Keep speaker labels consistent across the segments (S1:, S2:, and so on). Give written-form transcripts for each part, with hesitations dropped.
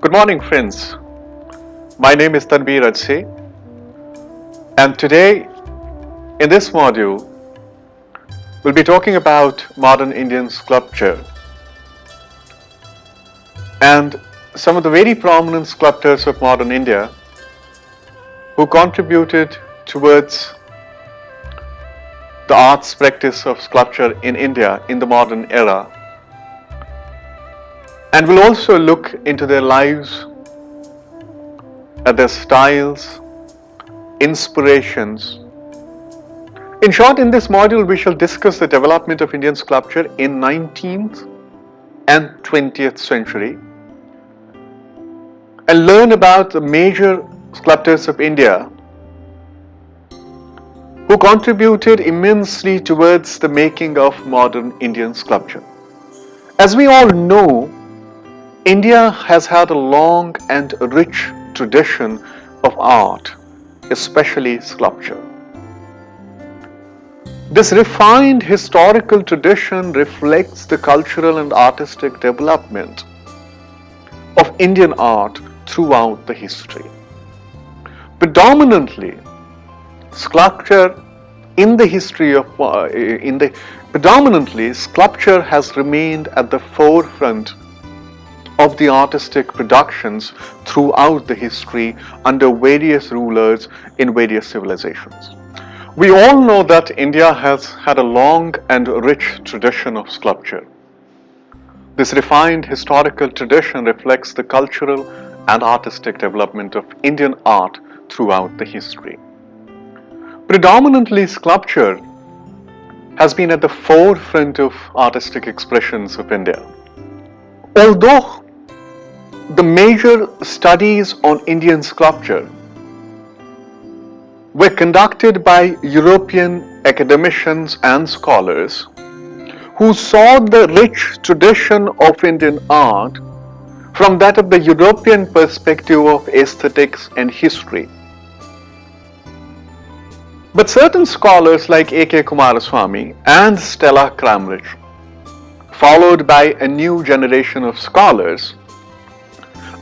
S1: Good morning, friends. My name is Tanbir Ajse, and today in this module, we'll be talking about modern Indian sculpture and some of the very prominent sculptors of modern India who contributed towards the arts practice of sculpture in India in the modern era. And we'll also look into their lives, at their styles, inspirations. In short, in this module, we shall discuss the development of Indian sculpture in 19th and 20th century and learn about the major sculptors of India who contributed immensely towards the making of modern Indian sculpture. As we all know, India has had a long and rich tradition of art, especially sculpture. This refined historical tradition reflects the cultural and artistic development of Indian art throughout the history. Predominantly, sculpture sculpture has remained at the forefront of the artistic productions throughout the history under various rulers in various civilizations. We all know that India has had a long and rich tradition of sculpture. This refined historical tradition reflects the cultural and artistic development of Indian art throughout the history. Predominantly, sculpture has been at the forefront of artistic expressions of India. Although the major studies on Indian sculpture were conducted by European academicians and scholars who saw the rich tradition of Indian art from that of the European perspective of aesthetics and history. But certain scholars like A.K. Kumaraswamy and Stella Kramrich, followed by a new generation of scholars,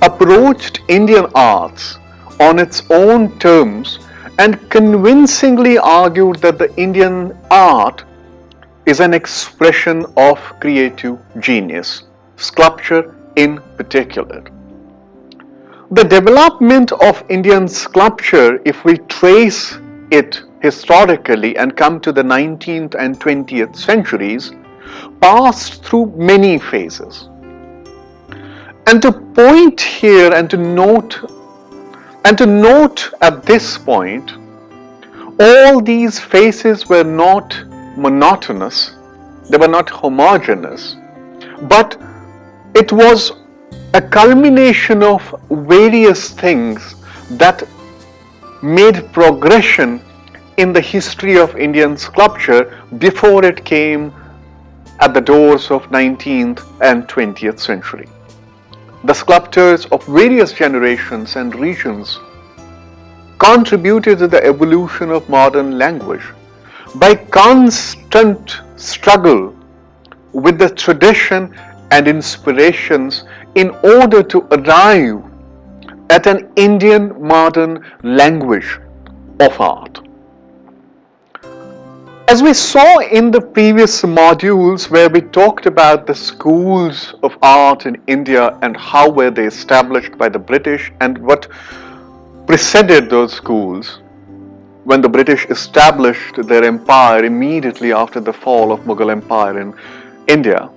S1: approached Indian arts on its own terms and convincingly argued that the Indian art is an expression of creative genius, sculpture in particular. The development of Indian sculpture, if we trace it historically and come to the 19th and 20th centuries, passed through many phases. And to point here and to note at this point, all these phases were not monotonous, they were not homogeneous, but it was a culmination of various things that made progression in the history of Indian sculpture before it came at the doors of 19th and 20th century. The sculptors of various generations and regions contributed to the evolution of modern language by constant struggle with the tradition and inspirations in order to arrive at an Indian modern language of art. As we saw in the previous modules where we talked about the schools of art in India and how were they established by the British and what preceded those schools when the British established their empire immediately after the fall of Mughal Empire in India.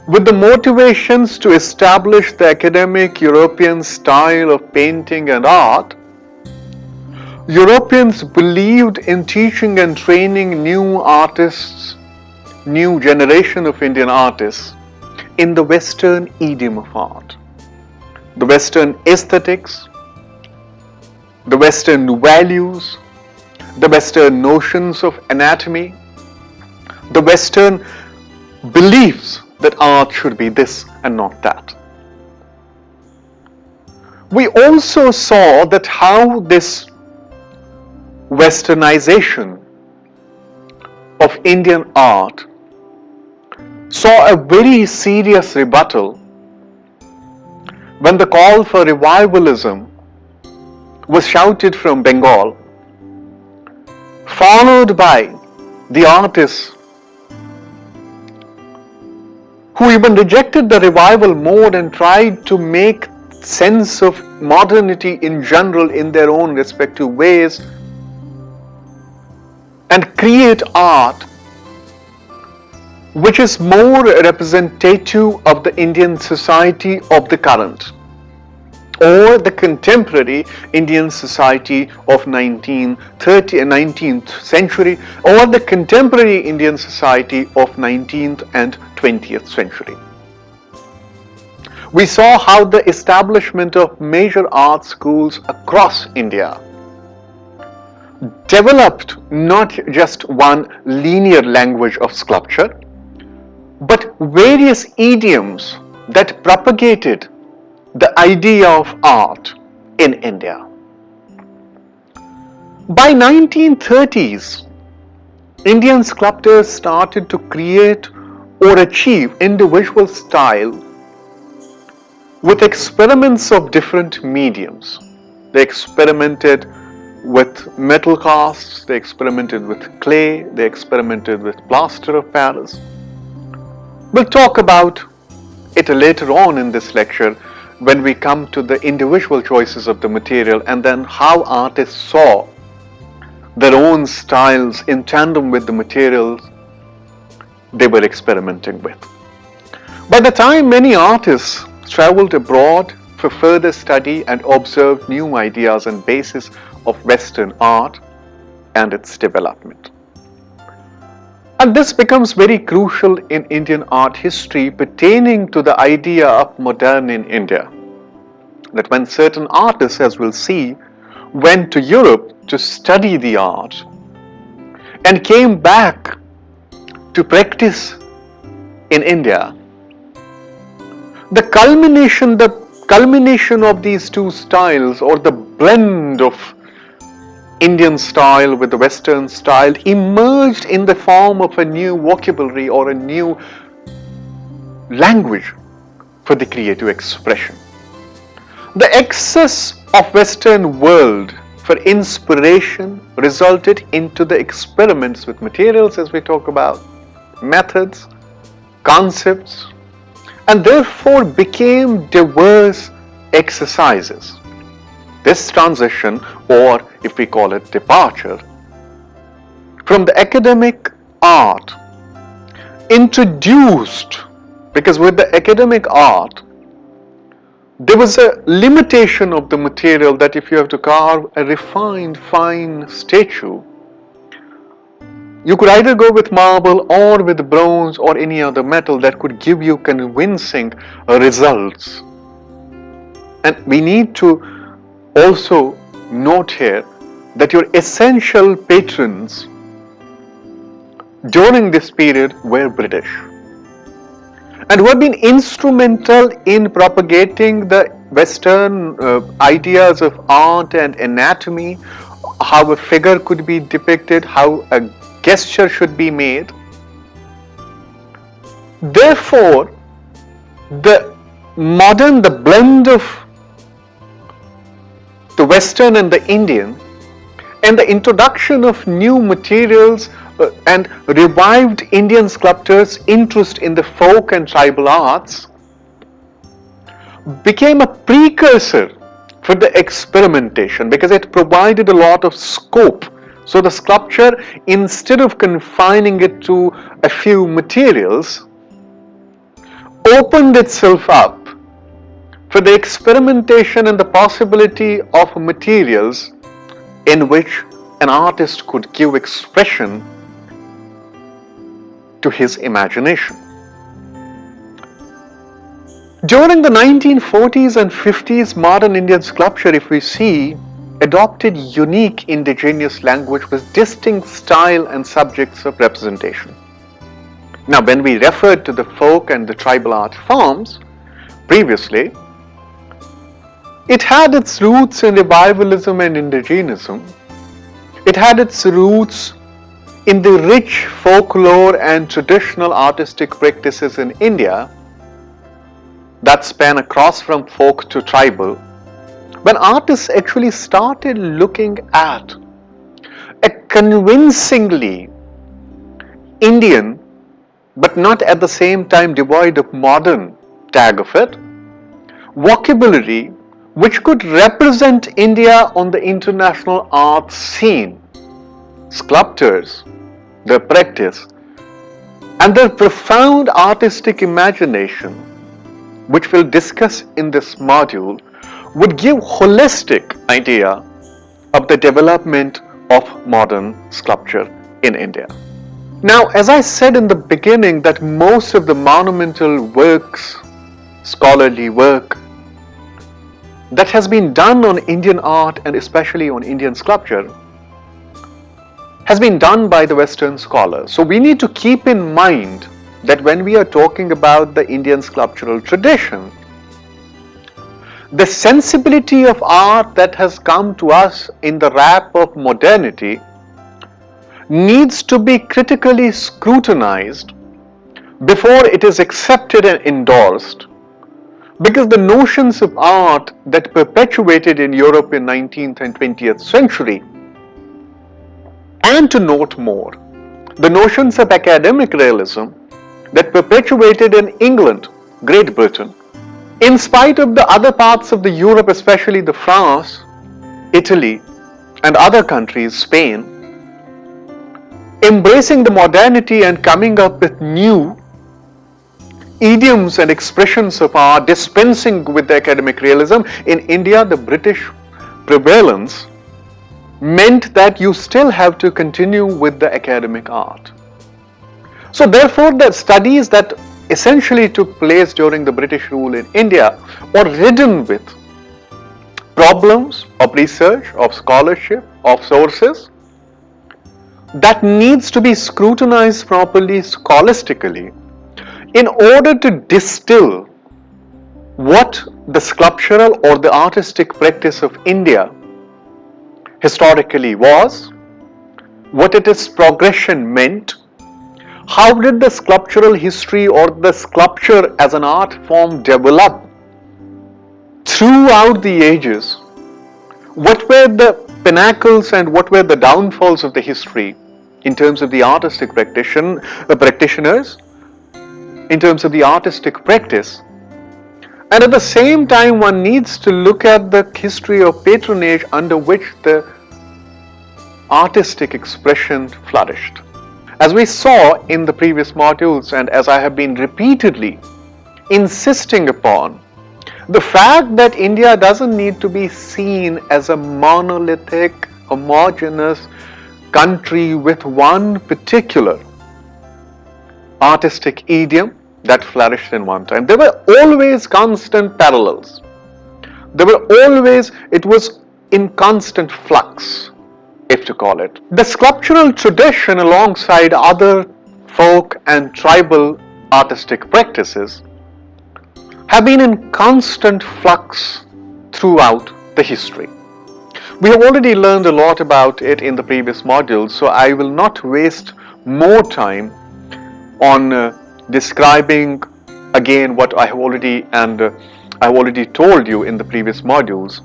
S1: With the motivations to establish the academic European style of painting and art, Europeans believed in teaching and training new artists, new generation of Indian artists in the Western idiom of art, the Western aesthetics, the Western values, the Western notions of anatomy, the Western beliefs that art should be this and not that. We also saw that how this Westernization of Indian art saw a very serious rebuttal when the call for revivalism was shouted from Bengal, followed by the artists who even rejected the revival mode and tried to make sense of modernity in general in their own respective ways and create art which is more representative of the Indian society of the current or the contemporary Indian society of 19th century or the contemporary Indian society of 19th and 20th century. We saw how the establishment of major art schools across India developed not just one linear language of sculpture, but various idioms that propagated the idea of art in India. By 1930s, Indian sculptors started to create or achieve individual style with experiments of different mediums. They experimented with metal casts, they experimented with clay, they experimented with plaster of Paris. We'll talk about it later on in this lecture when we come to the individual choices of the material and then how artists saw their own styles in tandem with the materials they were experimenting with. By the time many artists traveled abroad for further study and observed new ideas and basis of Western art and its development. And this becomes very crucial in Indian art history pertaining to the idea of modern in India. That when certain artists, as we'll see, went to Europe to study the art and came back to practice in India, the culmination of these two styles or the blend of Indian style with the Western style emerged in the form of a new vocabulary or a new language for the creative expression. The excess of Western world for inspiration resulted into the experiments with materials, as we talk about, methods, concepts, and therefore became diverse exercises. This transition, or if we call it departure, from the academic art introduced, because with the academic art, there was a limitation of the material that if you have to carve a refined, fine statue, you could either go with marble or with bronze or any other metal that could give you convincing results. And we need to also note here that your essential patrons during this period were British and who have been instrumental in propagating the Western ideas of art and anatomy, how a figure could be depicted, how a gesture should be made. Therefore, the blend of the Western and the Indian and the introduction of new materials and revived Indian sculptors' interest in the folk and tribal arts became a precursor for the experimentation because it provided a lot of scope. So the sculpture, instead of confining it to a few materials, opened itself up for the experimentation and the possibility of materials in which an artist could give expression to his imagination. During the 1940s and 50s, modern Indian sculpture, if we see, adopted unique indigenous language with distinct style and subjects of representation. Now, when we referred to the folk and the tribal art forms previously, it had its roots in revivalism and indigenism. It had its roots in the rich folklore and traditional artistic practices in India. that span across from folk to tribal, when artists actually started looking at a convincingly Indian but not at the same time devoid of modern tag of it, vocabulary which could represent India on the international art scene, sculptors, their practice, and their profound artistic imagination, which we'll discuss in this module, would give holistic idea of the development of modern sculpture in India. Now, as I said in the beginning that most of the monumental works, scholarly work that has been done on Indian art and especially on Indian sculpture has been done by the Western scholars. So we need to keep in mind that when we are talking about the Indian sculptural tradition, the sensibility of art that has come to us in the wrap of modernity needs to be critically scrutinized before it is accepted and endorsed, because the notions of art that perpetuated in Europe in 19th and 20th century, and to note more, the notions of academic realism that perpetuated in England, Great Britain, in spite of the other parts of the Europe, especially the France, Italy, and other countries, Spain, embracing the modernity and coming up with new idioms and expressions of art, dispensing with the academic realism. In India, the British prevalence meant that you still have to continue with the academic art. So therefore, the studies that essentially took place during the British rule in India were ridden with problems of research, of scholarship, of sources that needs to be scrutinized properly scholastically in order to distill what the sculptural or the artistic practice of India historically was, what its progression meant, how did the sculptural history or the sculpture as an art form develop throughout the ages, what were the pinnacles and what were the downfalls of the history in terms of the artistic practitioners, in terms of the artistic practice. And at the same time, one needs to look at the history of patronage under which the artistic expression flourished. As we saw in the previous modules, and as I have been repeatedly insisting upon, the fact that India doesn't need to be seen as a monolithic, homogeneous country with one particular artistic idiom that flourished in one time. There were always constant parallels. It was in constant flux, if to call it. The sculptural tradition, alongside other folk and tribal artistic practices, have been in constant flux throughout the history. We have already learned a lot about it in the previous modules, so I will not waste more time on describing again what I have already told you in the previous modules.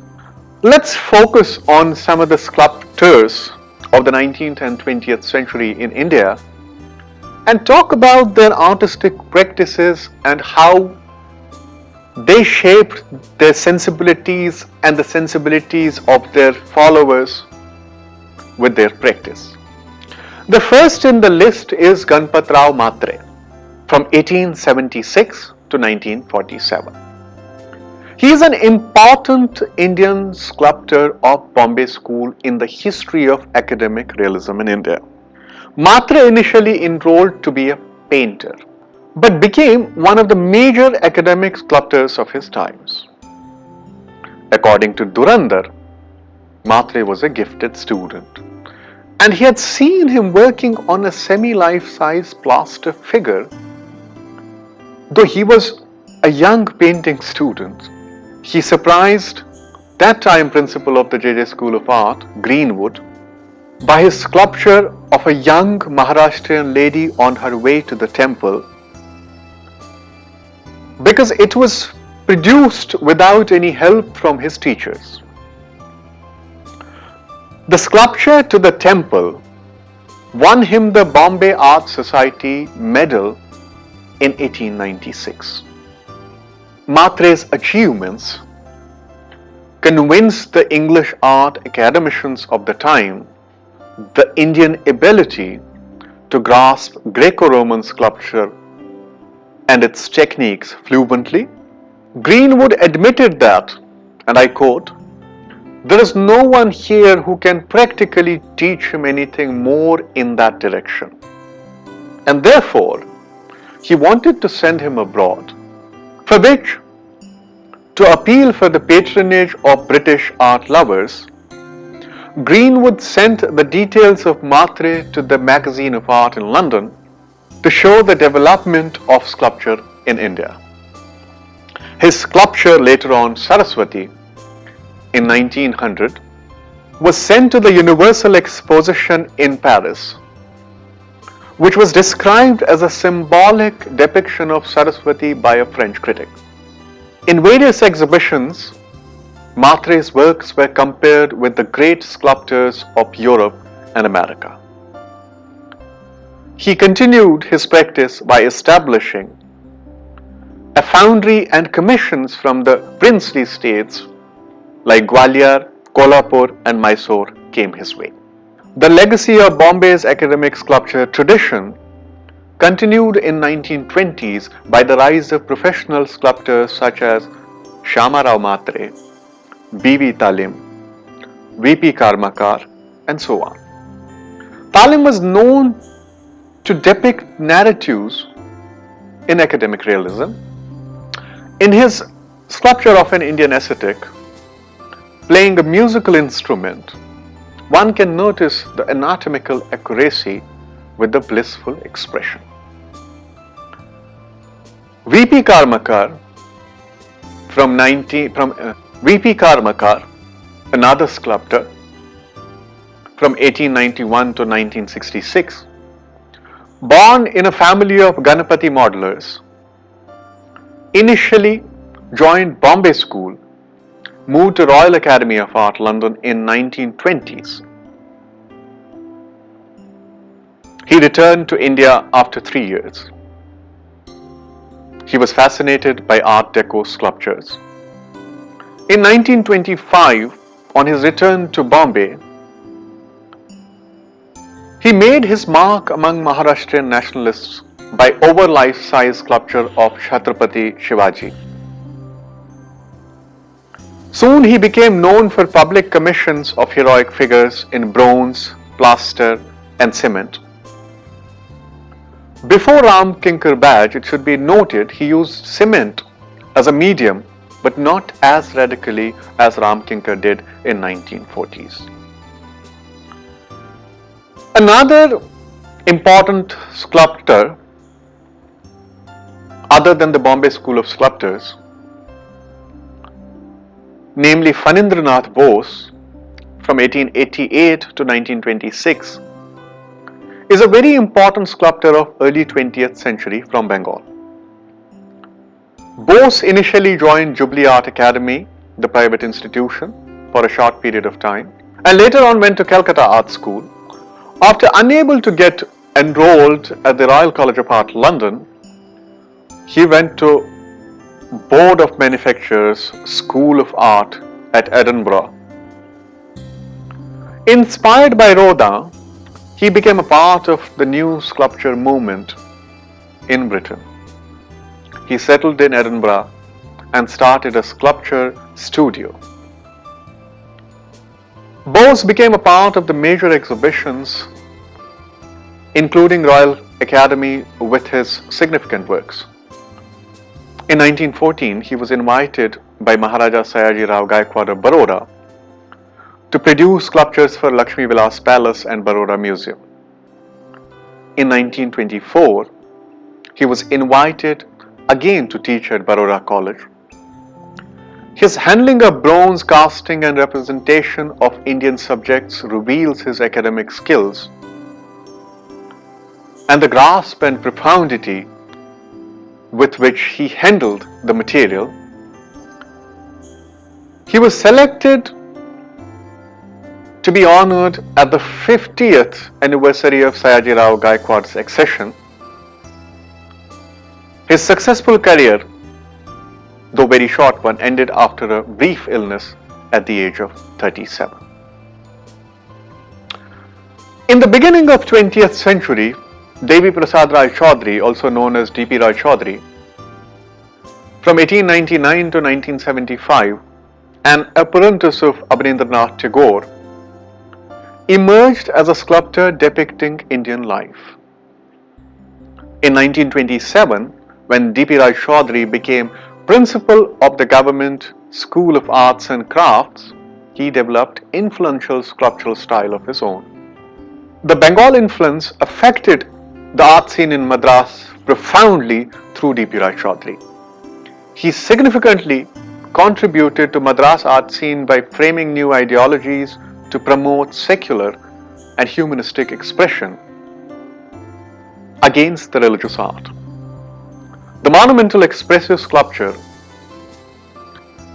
S1: Let's focus on some of the sculptors of the 19th and 20th century in India and talk about their artistic practices and how they shaped their sensibilities and the sensibilities of their followers with their practice. The first in the list is Ganpatrao Matre from 1876 to 1947. He is an important Indian sculptor of Bombay School in the history of academic realism in India. Matre initially enrolled to be a painter, but became one of the major academic sculptors of his times. According to Durandar, Matre was a gifted student, and he had seen him working on a semi-life-size plaster figure. Though he was a young painting student, he surprised that time principal of the J.J. School of Art, Greenwood, by his sculpture of a young Maharashtrian lady on her way to the temple, because it was produced without any help from his teachers. The sculpture to the temple won him the Bombay Art Society Medal in 1896. Matre's achievements convinced the English art academicians of the time the Indian ability to grasp Greco-Roman sculpture and its techniques fluently. Greenwood admitted that, and I quote, "There is no one here who can practically teach him anything more in that direction." And therefore, he wanted to send him abroad, for which, to appeal for the patronage of British art lovers, Greenwood sent the details of Matre to the Magazine of Art in London to show the development of sculpture in India. His sculpture later on, Saraswati, in 1900, was sent to the Universal Exposition in Paris, which was described as a symbolic depiction of Saraswati by a French critic. In various exhibitions, Matre's works were compared with the great sculptors of Europe and America. He continued his practice by establishing a foundry, and commissions from the princely states like Gwalior, Kolhapur and Mysore came his way. The legacy of Bombay's academic sculpture tradition continued in 1920s by the rise of professional sculptors such as Shama Rao Matre, B.V. Talim, V.P. Karmakar, and so on. Talim was known to depict narratives in academic realism. In his sculpture of an Indian ascetic, playing a musical instrument, one can notice the anatomical accuracy with the blissful expression. V.P. Karmakar, V.P. Karmakar, another sculptor, from 1891 to 1966, born in a family of Ganapati modelers, initially joined Bombay School, moved to Royal Academy of Art, London in 1920s. He returned to India after 3 years. He was fascinated by Art Deco sculptures. In 1925, on his return to Bombay, he made his mark among Maharashtrian nationalists by over-life-size sculpture of Chhatrapati Shivaji. Soon he became known for public commissions of heroic figures in bronze, plaster and cement. Before Ram Kinkar badge, it should be noted he used cement as a medium, but not as radically as Ram Kinkar did in 1940s. Another important sculptor, other than the Bombay School of Sculptors, namely Fanindranath Bose from 1888 to 1926, is a very important sculptor of early 20th century from Bengal. Bose initially joined Jubilee Art Academy, the private institution, for a short period of time, and later on went to Calcutta Art School. After unable to get enrolled at the Royal College of Art, London, he went to Board of Manufacturers School of Art at Edinburgh. Inspired by Rodin, he became a part of the new sculpture movement in Britain. He settled in Edinburgh and started a sculpture studio. Bose became a part of the major exhibitions, including Royal Academy, with his significant works. In 1914, he was invited by Maharaja Sayaji Rao Gaikwad of Baroda to produce sculptures for Lakshmi Vilas Palace and Baroda Museum. In 1924, he was invited again to teach at Baroda College. His handling of bronze casting and representation of Indian subjects reveals his academic skills and the grasp and profundity with which he handled the material He was selected to be honored at the 50th anniversary of Sayajirao Gaikwad's accession. His successful career, though very short one, ended after a brief illness at the age of 37. In the beginning of 20th century, Devi Prasad Rai Chaudhary, also known as D.P. Rai Chaudhary, from 1899 to 1975, an apprentice of Abanindranath Tagore, emerged as a sculptor depicting Indian life. In 1927, when D.P. Rai Chaudhary became principal of the Government School of Arts and Crafts, he developed influential sculptural style of his own. The Bengal influence affected the art scene in Madras profoundly through D.P. Rai Chaudhary. He significantly contributed to Madras art scene by framing new ideologies to promote secular and humanistic expression against the religious art. The monumental expressive sculpture,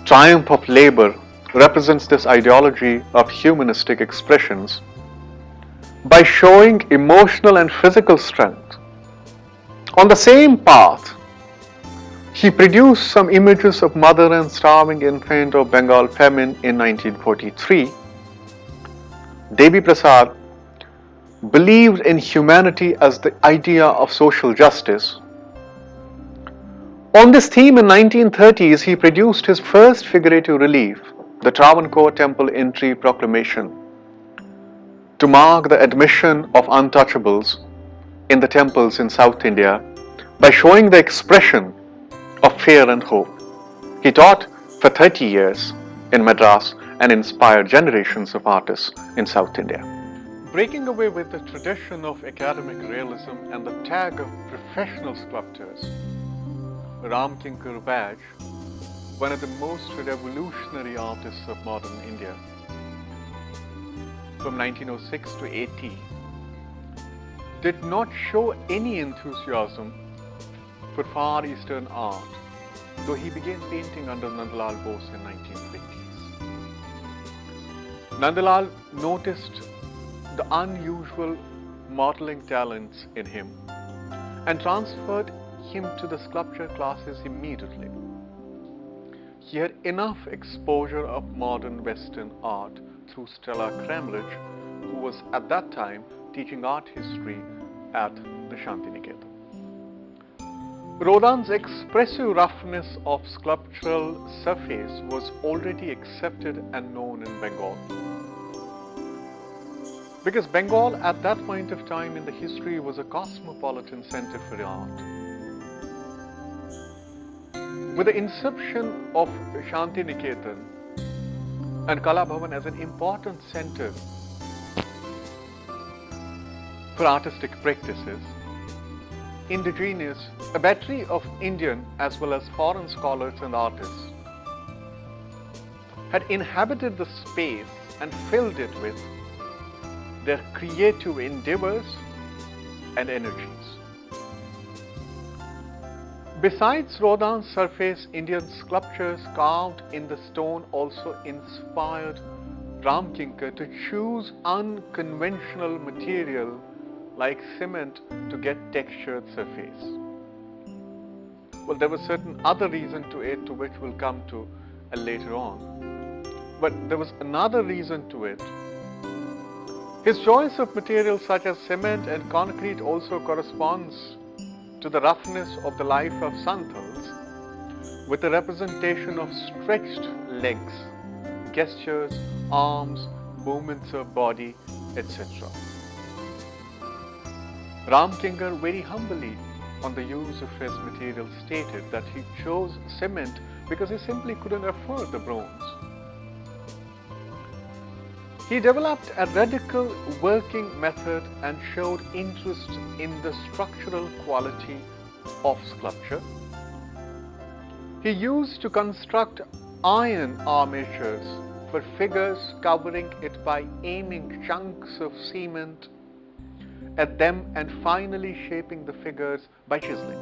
S1: Triumph of Labor, represents this ideology of humanistic expressions by showing emotional and physical strength. On the same path, he produced some images of mother and starving infant of Bengal famine in 1943. Devi Prasad believed in humanity as the idea of social justice. On this theme in 1930s, he produced his first figurative relief, the Travancore Temple Entry Proclamation, to mark the admission of untouchables in the temples in South India by showing the expression of fear and hope. He taught for 30 years in Madras and inspired generations of artists in South India. Breaking away with the tradition of academic realism and the tag of professional sculptors, Ram Kinkar Vaj, one of the most revolutionary artists of modern India, from 1906 to 80, did not show any enthusiasm for Far Eastern art, though he began painting under Nandalal Bose in 1920s. Nandalal noticed the unusual modeling talents in him and transferred him to the sculpture classes immediately. He had enough exposure of modern Western art through Stella Kramlich, who was at that time teaching art history at the Shantiniketan. Rodin's expressive roughness of sculptural surface was already accepted and known in Bengal, because Bengal at that point of time in the history was a cosmopolitan center for art. With the inception of Shantiniketan and Kala Bhavan as an important center for artistic practices, indigenous, a battery of Indian as well as foreign scholars and artists had inhabited the space and filled it with their creative endeavors and energies. Besides Rodin's surface, Indian sculptures carved in the stone also inspired Ram Kinkar to choose unconventional material like cement to get textured surface. Well, there was certain other reason to it, to which we'll come to later on. But there was another reason to it. His choice of materials such as cement and concrete also corresponds to the roughness of the life of Santals, with a representation of stretched legs, gestures, arms, movements of body, etc. Ram Kinkar very humbly on the use of his material stated that he chose cement because he simply couldn't afford the bronze. He developed a radical working method and showed interest in the structural quality of sculpture. He used to construct iron armatures for figures, covering it by aiming chunks of cement at them and finally shaping the figures by chiseling.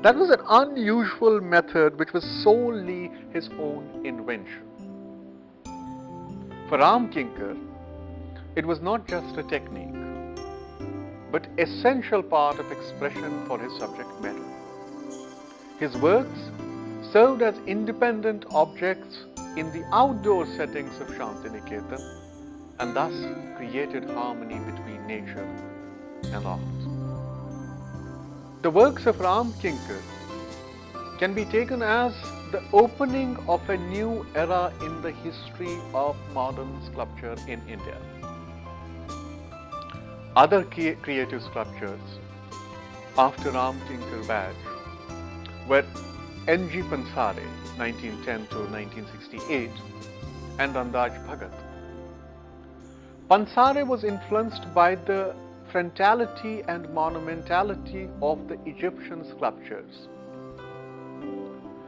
S1: That was an unusual method which was solely his own invention. For Ramkinkar, it was not just a technique, but essential part of expression for his subject matter. His works served as independent objects in the outdoor settings of Shantiniketan and thus created harmony between nature and art. The works of Ramkinkar can be taken as the opening of a new era in the history of modern sculpture in India. Other creative sculptures after Ramkinkar batch were N.G. Pansare, 1910 to 1968, and Andaj Bhagat. Pansare was influenced by the frontality and monumentality of the Egyptian sculptures.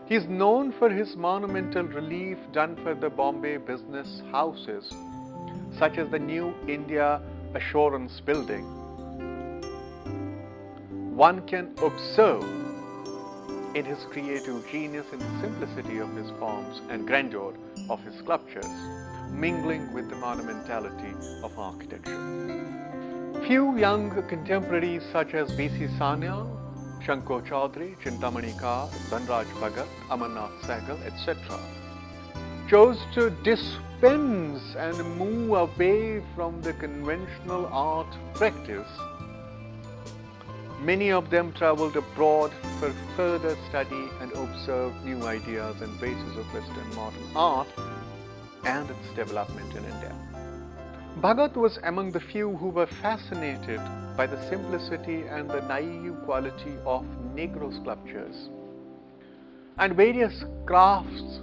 S1: He is known for his monumental relief done for the Bombay business houses, such as the New India Assurance Building. One can observe in his creative genius in the simplicity of his forms and grandeur of his sculptures, mingling with the monumentality of architecture. Few young contemporaries such as B.C. Sanyal, Shankar Chaudhary, Chintamani Kar, Dhanraj Bhagat, Amarnath Sehgal, etc. chose to dispense and move away from the conventional art practice. Many of them traveled abroad for further study and observed new ideas and bases of Western modern art and its development in India. Bhagat was among the few who were fascinated by the simplicity and the naive quality of Negro sculptures and various crafts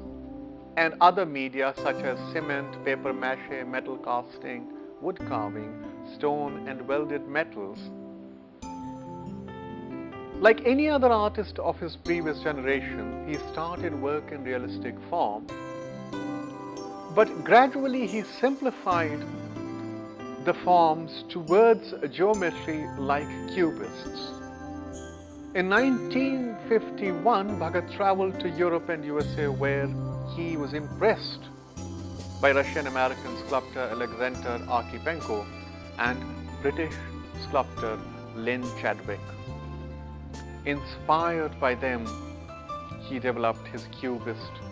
S1: and other media such as cement, paper mache, metal casting, wood carving, stone and welded metals. Like any other artist of his previous generation, he started work in realistic form, but gradually he simplified the forms towards geometry like cubists. In 1951, Bhagat traveled to Europe and USA where he was impressed by Russian-American sculptor Alexander Archipenko and British sculptor Lynn Chadwick. Inspired by them, he developed his cubistic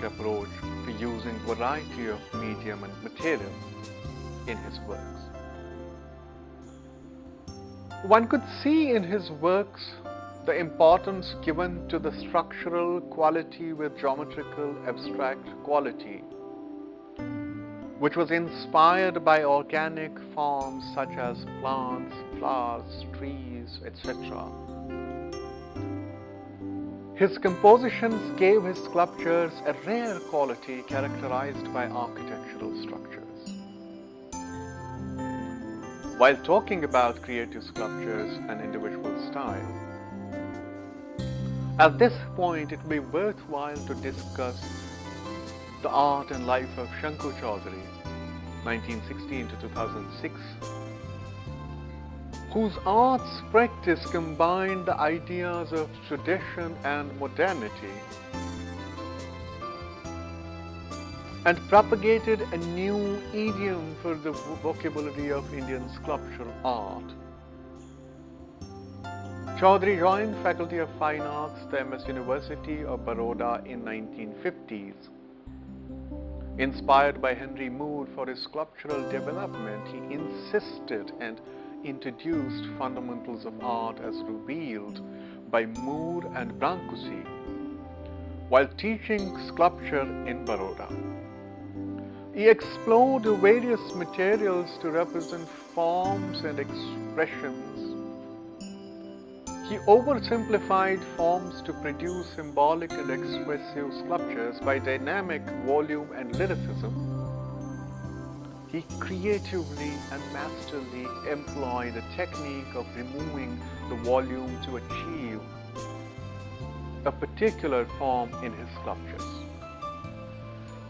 S1: approach to using variety of medium and material in his works. One could see in his works the importance given to the structural quality with geometrical abstract quality, which was inspired by organic forms such as plants, flowers, trees, etc. His compositions gave his sculptures a rare quality characterized by architectural structures. While talking about creative sculptures and individual style, at this point it may be worthwhile to discuss the art and life of Shankar Chaudhary, 1916 to 2006, whose arts practice combined the ideas of tradition and modernity and propagated a new idiom for the vocabulary of Indian sculptural art. Chaudhary joined Faculty of Fine Arts, the MS University of Baroda in 1950s. Inspired by Henry Moore for his sculptural development, he insisted and introduced fundamentals of art as revealed by Moore and Brancusi while teaching sculpture in Baroda. He explored various materials to represent forms and expressions. He oversimplified forms to produce symbolic and expressive sculptures by dynamic volume and lyricism. He creatively and masterly employed a technique of removing the volume to achieve a particular form in his sculptures.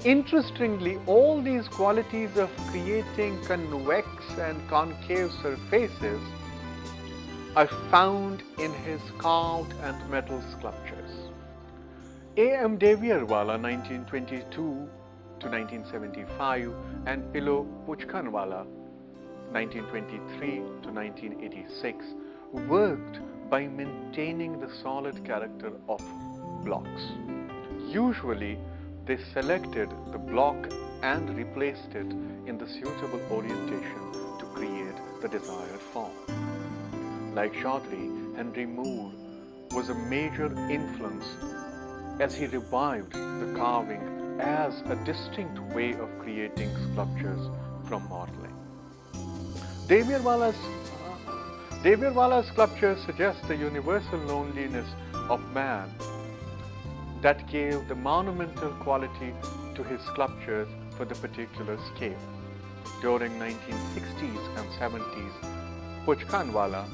S1: Interestingly, all these qualities of creating convex and concave surfaces are found in his carved and metal sculptures. A.M. Devirwala 1922 to 1975 and Pilo Puchkanwala 1923 to 1986 worked by maintaining the solid character of blocks. Usually, they selected the block and replaced it in the suitable orientation to create the desired form. Like Chaudhry, Henry Moore was a major influence as he revived the carving as a distinct way of creating sculptures from modeling. Devirwala's Devirwala's sculptures suggest the universal loneliness of man that gave the monumental quality to his sculptures for the particular scale. During 1960s and 70s, Puchkanwala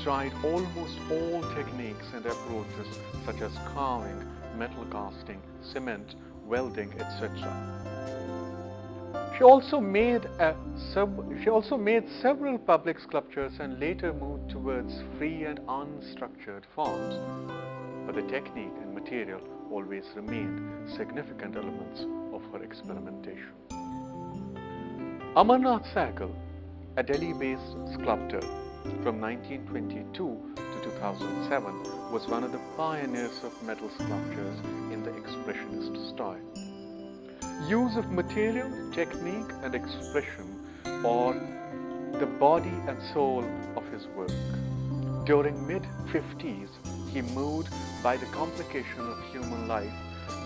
S1: tried almost all techniques and approaches such as carving, metal casting, cement, welding, etc. She also made several public sculptures and later moved towards free and unstructured forms. But the technique and material always remained significant elements of her experimentation. Amarnath Sehgal, a Delhi-based sculptor from 1922 to 2007, was one of the pioneers of metal sculptures in the Expressionist style. Use of material, technique and expression for the body and soul of his work. During mid-50s, he moved by the complication of human life.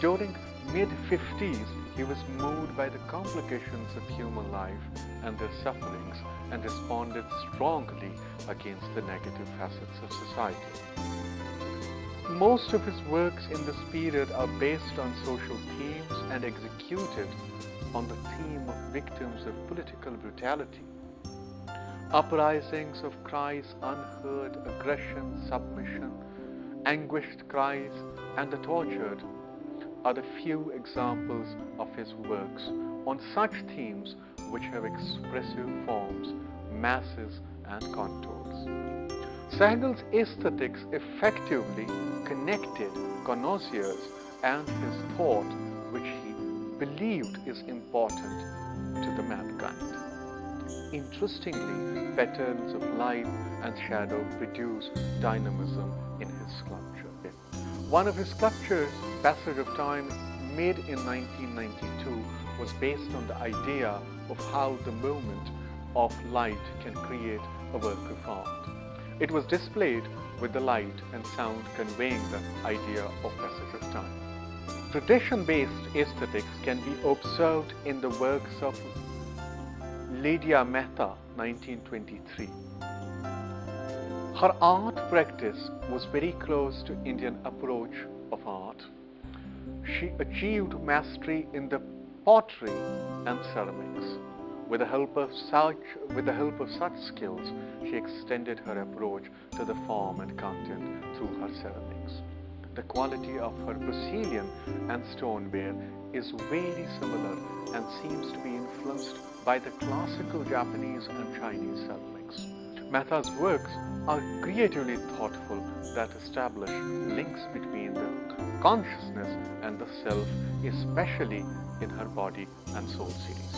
S1: During mid-50s, he was moved by the complications of human life and their sufferings and responded strongly against the negative facets of society. Most of his works in this period are based on social themes and executed on the theme of victims of political brutality. Uprisings of cries unheard, aggression, submission, anguished cries, and the tortured are the few examples of his works on such themes which have expressive forms, masses, and contours. Sehgal's aesthetics effectively connected connoisseurs and his thought, which he believed is important to the mankind. Interestingly, patterns of light and shadow produce dynamism in his sculpture. One of his sculptures, Passage of Time, made in 1992, was based on the idea of how the movement of light can create a work of art. It was displayed with the light and sound conveying the idea of passage of time. Tradition-based aesthetics can be observed in the works of Lydia Mehta, 1923. Her art practice was very close to Indian approach of art. She achieved mastery in the pottery and ceramics. With the help of such skills, she extended her approach to the form and content through her ceramics. The quality of her porcelain and stoneware is very similar and seems to be influenced by the classical Japanese and Chinese ceramics. Mehta's works are creatively thoughtful that establish links between the consciousness and the self, especially in her body and soul series.